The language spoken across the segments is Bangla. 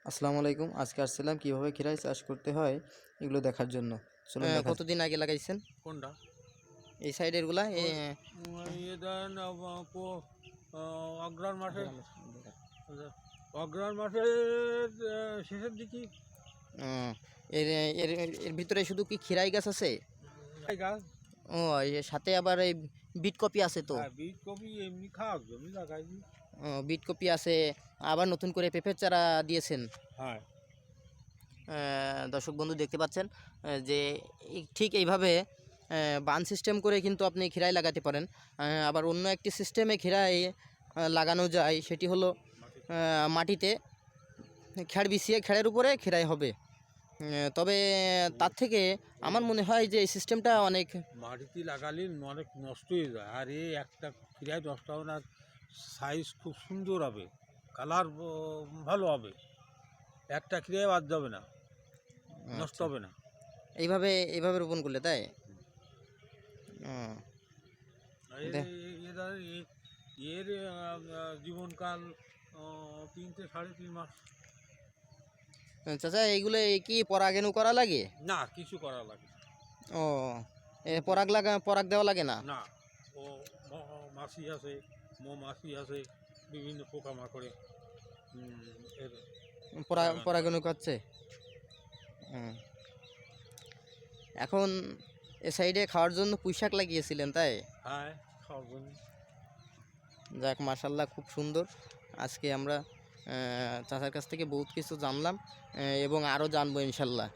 আসসালামু আলাইকুম। আজকে আসছিলাম কিভাবে খিরাই চাষ করতে হয় এগুলো দেখার জন্য। চলুন দেখা যাক। কতদিন আগে লাগাইছেন কোনটা? এই সাইডের গুলা? ওই ইয়ে ধরেন অগ্রহায়ণ মাসের অগ্রহায়ণ মাসের শেষের দিকে এর এর এর ভিতরে শুধু কি খিরাই গাছ আছে? এই গাছ। ও, এর সাথে আবার এই বিট কপি আছে তো? হ্যাঁ, বীজ কপি এমনি খাওয়ার জন্য লাগাইছি। বিট কপি আছে, আবার নতুন করে পেঁপের চারা দিয়েছেন। হ্যাঁ, দর্শক বন্ধু দেখতে পাচ্ছেন যে ঠিক এইভাবে বান সিস্টেম করে কিন্তু আপনি খিরাই লাগাতে পারেন। আবার অন্য একটি সিস্টেমে খিরাই লাগানো যায়, সেটি হলো মাটিতে খ্যাড় বিছিয়ে খ্যাড়ের উপরে খিরাই হবে। তবে তার থেকে আমার মনে হয় যে এই সিস্টেমটা অনেক মাটিতে লাগালে অনেক নষ্ট হয়ে যায়, আর এই একটা খিরায় নষ্ট হবে না। সাইজ খুব সুন্দর হবে, কালার ভালো হবে, একটা খিরায় বাদ যাবে না, নষ্ট হবে না। এইভাবে এইভাবে রোপণ করলে, তাই? এর জীবনকাল 3 থেকে 3.5 মাস। চাচা, এইগুলো কি পরাগায়ন করা লাগে? না, কিছু করা লাগে না। ও, পরাগ দেওয়া লাগে না? না, ও মাছি আছে, মৌমাছি আছে, বিভিন্ন পোকামাকড়ে এর পরাগায়ন করছে। এখন এ সাইডে খাওয়ার জন্য পুঁইশাক লাগিয়েছিলেন, তাই? হ্যাঁ, খাওয়ার জন্য। যাক, মাশাল্লাহ, খুব সুন্দর। আজকে আমরা চাচার কাছ থেকে বহুত কিছু জানলাম এবং আরও জানবো ইনশাল্লাহ।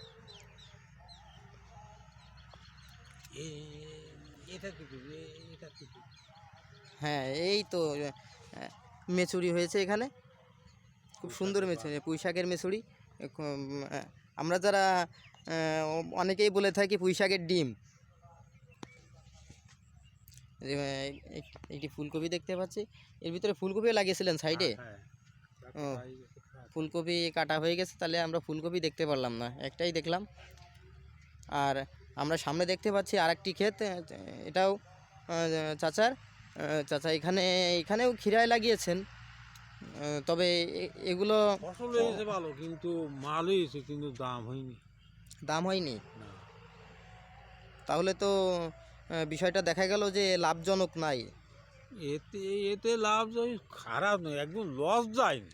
হ্যাঁ, এই তো মেচুরি হয়েছে এখানে, খুব সুন্দর মেচুরি, পুঁইশাকের মেচুরি। আমরা যারা অনেকেই বলে থাকি পুঁইশাকের ডিম। একটি ফুলকপি দেখতে পাচ্ছি, এর ভিতরে ফুলকপিও লাগিয়েছিলেন সাইডে? ও, ফুলকপি কাটা হয়ে গেছে, তাহলে আমরা ফুলকপি দেখতে পারলাম না, একটাই দেখলাম। আর আমরা সামনে দেখতে পাচ্ছি আরেকটি ক্ষেত, এটাও চাচার। চাচা এখানেও খিরাই লাগিয়েছেন, তবে এগুলো ফসল হয়েছে ভালো, কিন্তু মাল হয়েছে, কিন্তু দাম হয়নি। দাম হয়নি? না, তাহলে তো বিষয়টা দেখা গেল যে লাভজনক নাই। এতে এতে লাভ যায় খারাপ নয়, একদম লস যায়নি।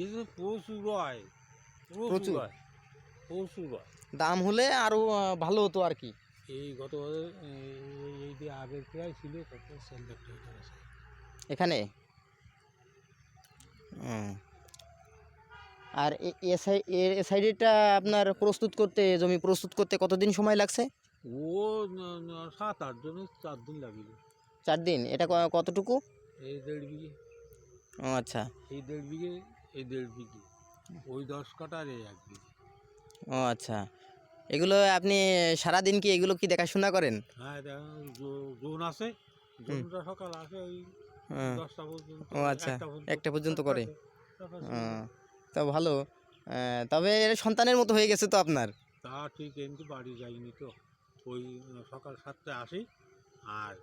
এতে প্রচুর হয়, প্রচুর হয়, প্রচুর হয়। দাম হলে আরও ভালো হতো আর কি। এই গত বছর এই যে আগের প্রায় ছিল কত 4 লাখ টাকা আছে এখানে। আর এ সাইডেটা আপনার জমি প্রস্তুত করতে কতদিন সময় লাগছে? ও 7-8 জনের 4 দিন লাগিল। 4 দিন? এটা কতটুকু? এই 1.5 বিঘে। ও আচ্ছা। এই 1.5 বিঘে, এই 1.5 বিঘে, ওই 10 কাঠা আর এই 1 বিঘে। ও আচ্ছা, এগুলো আপনি সারাদিন কি এগুলো কি দেখাশোনা করেন? হ্যাঁ, জোন আছে, জোনটা সকাল আসে ওই 10টা পর্যন্ত। ও আচ্ছা, 1টা পর্যন্ত তারপর করে। তারপর তা ভালো। তবে এর সন্তানের মতো হয়ে গেছে তো আপনার। তা ঠিক, কিন্তু বাড়ি যাইনি তো। ওই সকাল 7টায় আসি, আর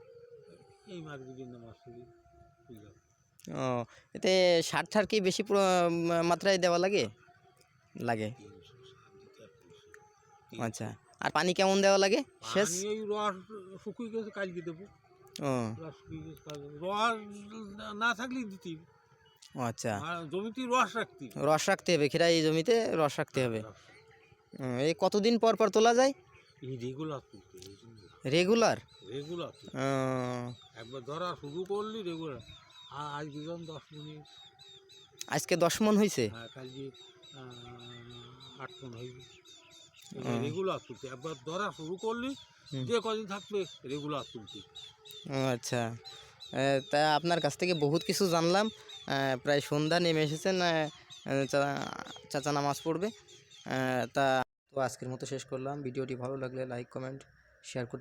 এই মাগরিবের নামাজ পড়ি। ও, এতে সার কি বেশি মাত্রায় দেওয়া লাগে? লাগে। আচ্ছা, আর পানি কেমন দেওয়া লাগে? শেষ পানি ওই রস শুকিয়ে গেছে, কালকে দেবো। ও রস শুকিয়ে গেছে, রস না থাকলেই দিতি। ও আচ্ছা, আর জমিতে রস রাখতি, রস রাখতে হবে, খিরাই জমিতে রস রাখতে হবে। এই কতদিন পর পর তোলা যায়? এই রেগুলার তুলতে, রেগুলার? রেগুলার একবার ধরা শুরু করলি রেগুলার। আজকে যখন 10 মিনিট, আজকে 10 মণ হয়েছে? হ্যাঁ, কালকে 8 মণ হয়েছে। রেগুলার তুলতে একবার ধরা শুরু করলি, যে কদিন থাকবে রেগুলার তুলতে। ও আচ্ছা, তা আপনার কাছ থেকে বহুত কিছু জানলাম। প্রায় সন্ধ্যা নেমে এসেছেন, চাচা নামাজ পড়বে। তা তো আজকের মতো শেষ করলাম। ভিডিওটি ভালো লাগলে লাইক, কমেন্ট, শেয়ার করতে